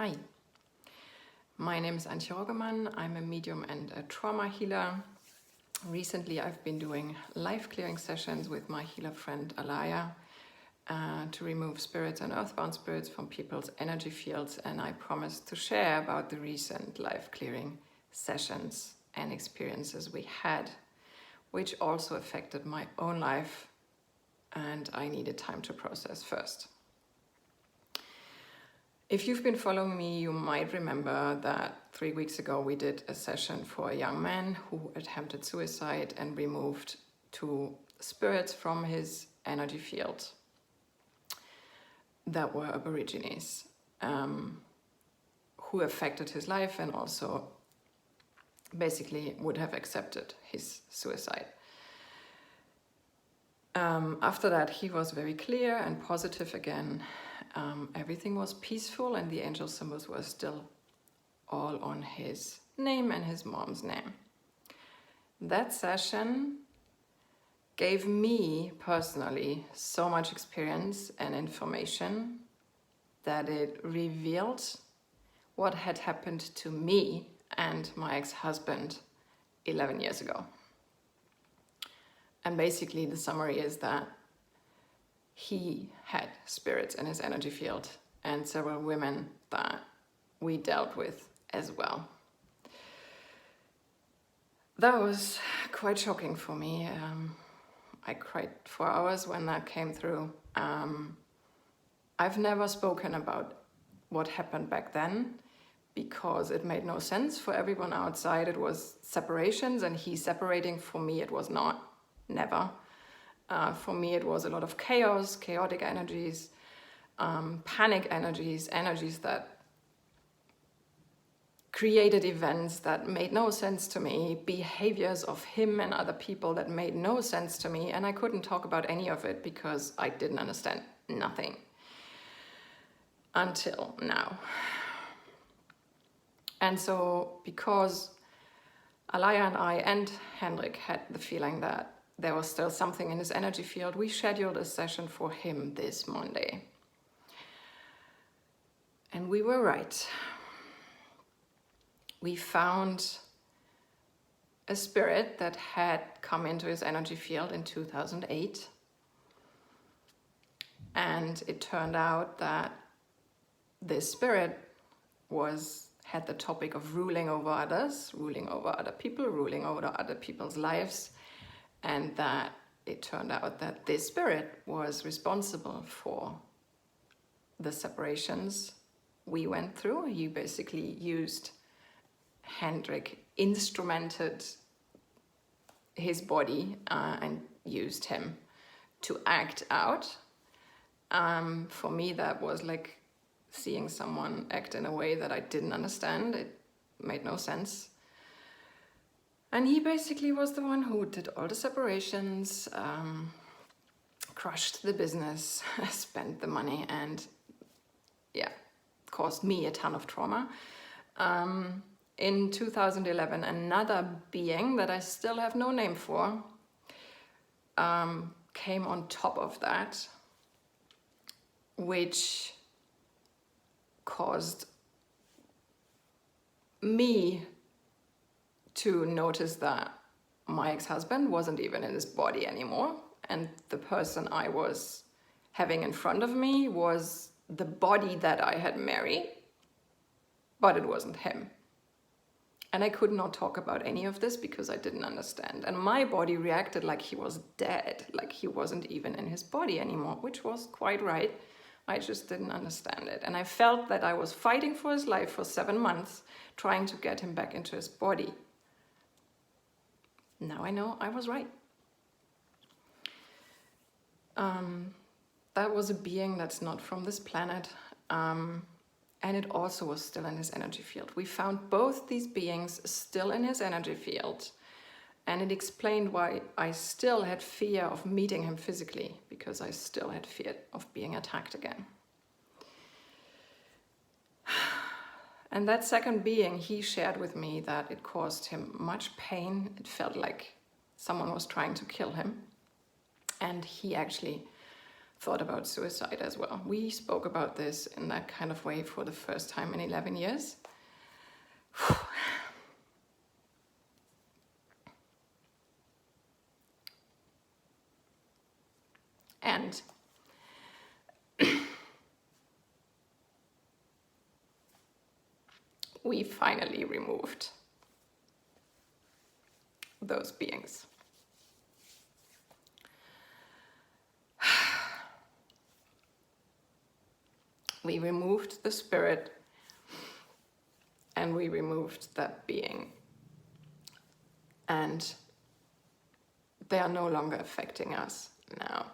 Hi, my name is Antje Roggemann. I'm a medium and a trauma healer. Recently I've been doing life clearing sessions with my healer friend Alaya to remove spirits and earthbound spirits from people's energy fields, and I promised to share about the recent life clearing sessions and experiences we had, which also affected my own life, and I needed time to process first. If you've been following me, you might remember that 3 weeks ago we did a session for a young man who attempted suicide and removed 2 spirits from his energy field that were Aborigines, who affected his life and also basically would have accepted his suicide. After that, he was very clear and positive again. Everything was peaceful and the angel symbols were still all on his name and his mom's name. That session gave me personally so much experience and information that it revealed what had happened to me and my ex-husband 11 years ago. And basically the summary is that he had spirits in his energy field and several women that we dealt with as well. That was quite shocking for me. I cried for hours when that came through. I've never spoken about what happened back then because it made no sense for everyone outside. It was separations and he separating. For me it was not, never. For me it was a lot of chaos, chaotic energies, panic energies, energies that created events that made no sense to me, behaviors of him and other people that made no sense to me, and I couldn't talk about any of it because I didn't understand nothing until now. And so because Alaya and I and Hendrik had the feeling that there was still something in his energy field, we scheduled a session for him this Monday. And we were right. We found a spirit that had come into his energy field in 2008. And it turned out that this spirit had the topic of ruling over others, ruling over other people, ruling over other people's lives. And that it turned out that this spirit was responsible for the separations we went through. He basically used Hendrik, instrumented his body and used him to act out. For me, that was like seeing someone act in a way that I didn't understand. It made no sense. And he basically was the one who did all the separations, crushed the business, spent the money, and caused me a ton of trauma. In 2011, another being that I still have no name for came on top of that, which caused me to notice that my ex-husband wasn't even in his body anymore, and the person I was having in front of me was the body that I had married, but it wasn't him. And I could not talk about any of this because I didn't understand. And my body reacted like he was dead, like he wasn't even in his body anymore, which was quite right. I just didn't understand it. And I felt that I was fighting for his life for 7 months, trying to get him back into his body. Now I know I was right. That was a being that's not from this planet. And it also was still in his energy field. We found both these beings still in his energy field. And it explained why I still had fear of meeting him physically, because I still had fear of being attacked again. And that second being, he shared with me that it caused him much pain. It felt like someone was trying to kill him. And he actually thought about suicide as well. We spoke about this in that kind of way for the first time in 11 years. And we finally removed those beings. We removed the spirit and we removed that being. And they are no longer affecting us now.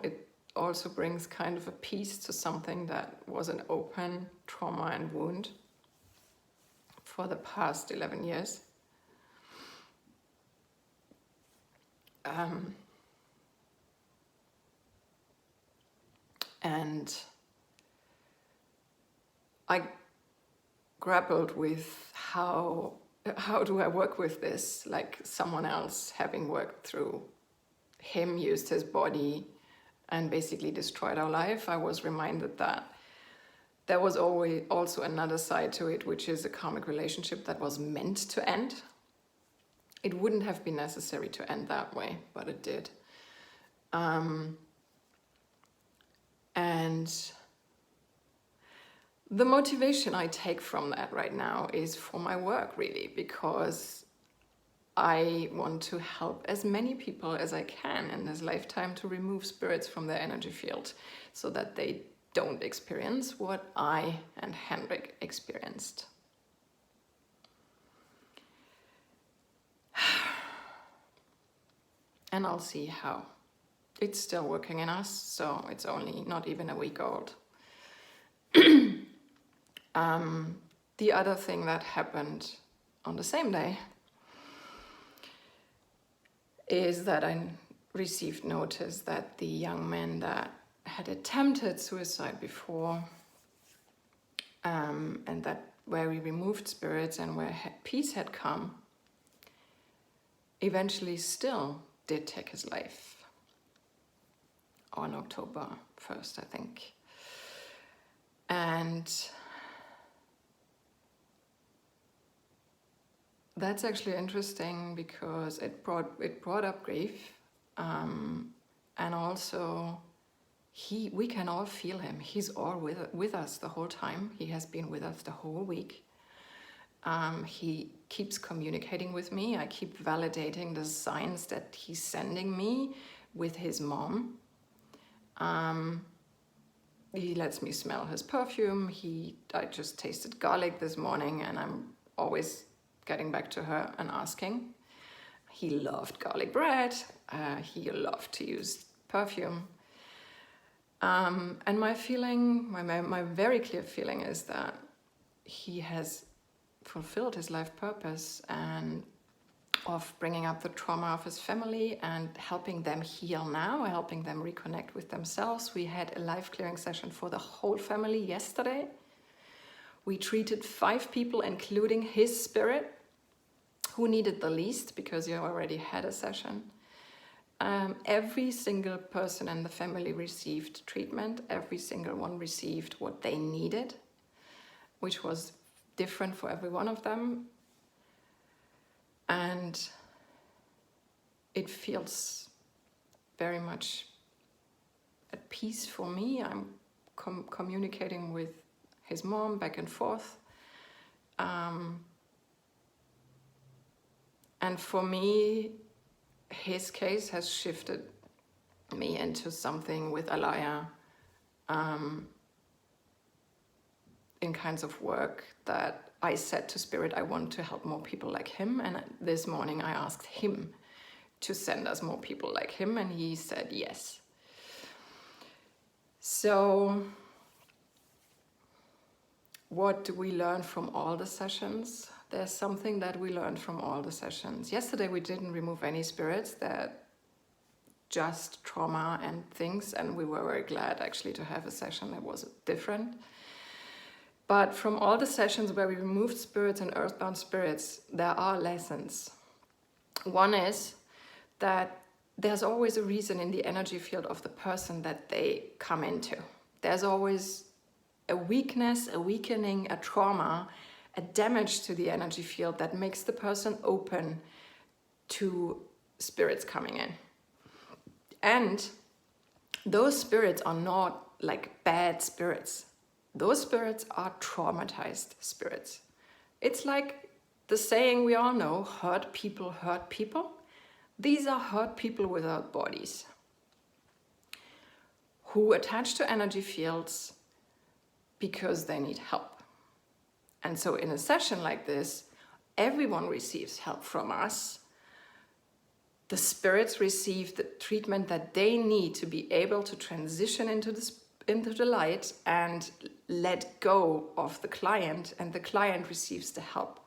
It also brings kind of a peace to something that was an open trauma and wound for the past 11 years. And I grappled with how do I work with this, like someone else having worked through him, used his body and basically destroyed our life. I was reminded that there was always also another side to it, which is a karmic relationship that was meant to end. It wouldn't have been necessary to end that way, but it did. And the motivation I take from that right now is for my work, really, because I want to help as many people as I can in this lifetime to remove spirits from their energy field so that they don't experience what I and Henrik experienced. And I'll see how. It's still working in us, so it's only not even a week old. The other thing that happened on the same day is that I received notice that the young man that had attempted suicide before, and that where we removed spirits and where peace had come, eventually still did take his life on October 1st, I think. And that's actually interesting because it brought up grief, and also we can all feel him. He's all with us the whole time. He has been with us the whole week. He keeps communicating with me. I keep validating the signs that he's sending me with his mom. He lets me smell his perfume. I just tasted garlic this morning, and I'm always getting back to her and asking. He loved garlic bread. He loved to use perfume. And my feeling, my very clear feeling is that he has fulfilled his life purpose and of bringing up the trauma of his family and helping them heal now, helping them reconnect with themselves. We had a life clearing session for the whole family yesterday. We treated 5 people, including his spirit, who needed the least because he already had a session. Every single person in the family received treatment. Every single one received what they needed, which was different for every one of them. And it feels very much at peace for me. I'm communicating with his mom back and forth. And for me, his case has shifted me into something with Alaya, in kinds of work that I said to Spirit, I want to help more people like him. And this morning I asked him to send us more people like him, and he said yes. So what do we learn from all the sessions? There's something that we learned from all the sessions. Yesterday we didn't remove any spirits, that just trauma and things, and we were very glad actually to have a session that was different. But from all the sessions where we removed spirits and earthbound spirits, there are lessons. One is that there's always a reason in the energy field of the person that they come into. There's always a weakness, a weakening, a trauma, a damage to the energy field that makes the person open to spirits coming in. And those spirits are not like bad spirits. Those spirits are traumatized spirits. It's like the saying we all know, hurt people hurt people. These are hurt people without bodies who attach to energy fields because they need help. And so in a session like this, everyone receives help from us. The spirits receive the treatment that they need to be able to transition into the light and let go of the client, and the client receives the help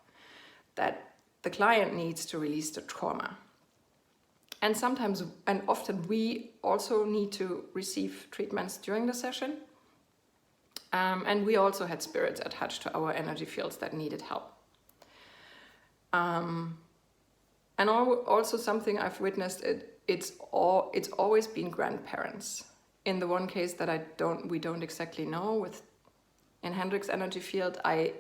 that the client needs to release the trauma. And sometimes, and often, we also need to receive treatments during the session. And we also had spirits attached to our energy fields that needed help. And also something I've witnessed, it's always been grandparents. In the one case that we don't exactly know, in Hendrik's energy field, I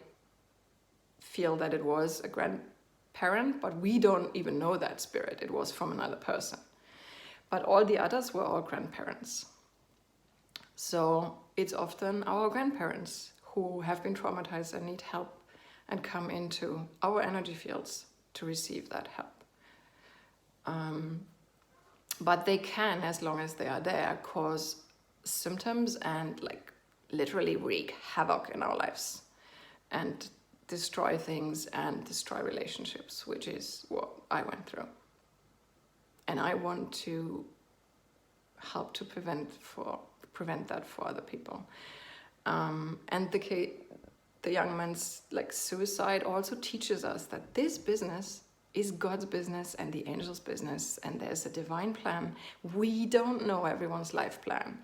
feel that it was a grandparent, but we don't even know that spirit. It was from another person. But all the others were all grandparents. So it's often our grandparents who have been traumatized and need help and come into our energy fields to receive that help. But they can, as long as they are there, cause symptoms and like literally wreak havoc in our lives and destroy things and destroy relationships, which is what I went through. And I want to help to prevent that for other people. And the young man's like suicide also teaches us that this business is God's business and the angels' business, and there's a divine plan. We don't know everyone's life plan.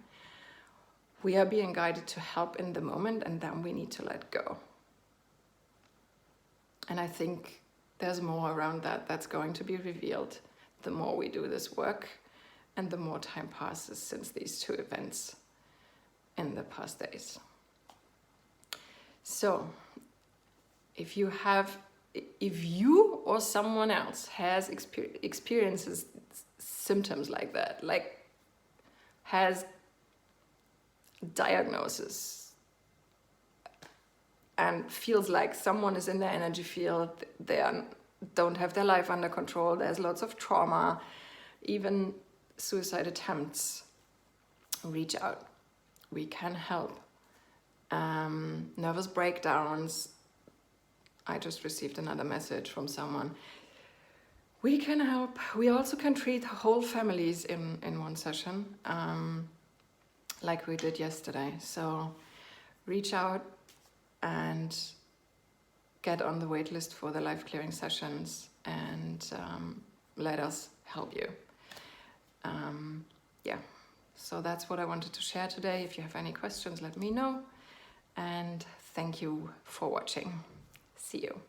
We are being guided to help in the moment, and then we need to let go. And I think there's more around that's going to be revealed the more we do this work and the more time passes since these two events in the past days. So, if you or someone else has experiences symptoms like that, like has diagnosis and feels like someone is in their energy field, don't have their life under control, there's lots of trauma, even suicide attempts, reach out. We can help. Nervous breakdowns. I just received another message from someone. We can help. We also can treat whole families in one session, like we did yesterday. So reach out and get on the wait list for the life clearing sessions, and let us help you. So that's what I wanted to share today. If you have any questions, let me know. And thank you for watching. See you.